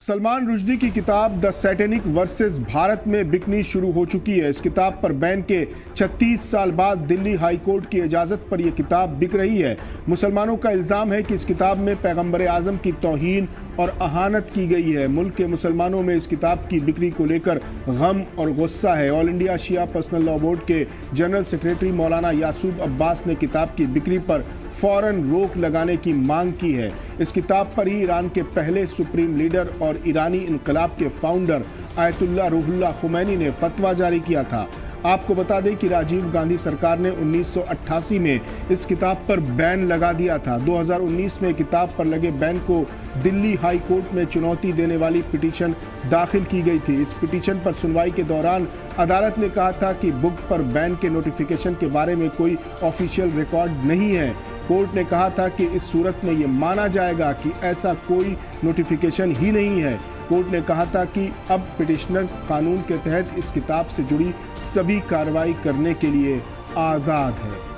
सलमान रुश्दी की किताब the satanic versus Bharat में बिकनी शुरू हो चुकी है। इस किताब पर बैन के 36 साल बाद दिल्ली हाई कोर्ट की इजाज़त पर यह किताब बिक रही है। मुसलमानों का इल्ज़ाम है कि इस किताब में पैगंबर आज़म की तौहीन और अहानत की गई है। मुल्क के मुसलमानों में इस किताब की बिक्री को लेकर गम और गुस्सा है। ऑल इंडिया शिया पर्सनल लॉ बोर्ड के जनरल सेक्रेटरी मौलाना यासूब अब्बास ने किताब की बिक्री पर फौरन रोक लगाने की मांग की है। इस किताब पर ही ईरान के पहले सुप्रीम लीडर और ईरानी इनकलाब के फाउंडर आयतुल्लाह रूहुल्लाह खुमैनी ने फतवा जारी किया था। आपको बता दें कि राजीव गांधी सरकार ने 1988 में इस किताब पर बैन लगा दिया था। 2019 में किताब पर लगे बैन को दिल्ली हाई कोर्ट में चुनौती देने वाली पिटीशन दाखिल की गई थी। इस पिटीशन पर सुनवाई के दौरान अदालत ने कहा था कि बुक पर बैन के नोटिफिकेशन के बारे में कोई ऑफिशियल रिकॉर्ड नहीं है। कोर्ट ने कहा था कि इस सूरत में ये माना जाएगा कि ऐसा कोई नोटिफिकेशन ही नहीं है। कोर्ट ने कहा था कि अब पिटिशनर कानून के तहत इस किताब से जुड़ी सभी कार्रवाई करने के लिए आज़ाद है।